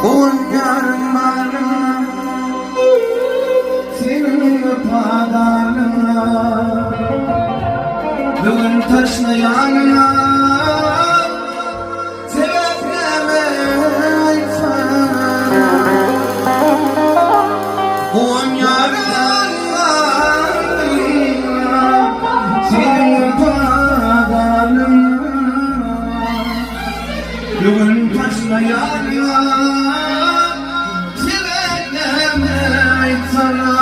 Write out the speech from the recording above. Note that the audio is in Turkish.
Oynar bana senin padarına, bugün taşla yanına sebeplemeyi sana. Oynar bana senin padarına, bugün taşla yanına sebeplemeyi sana.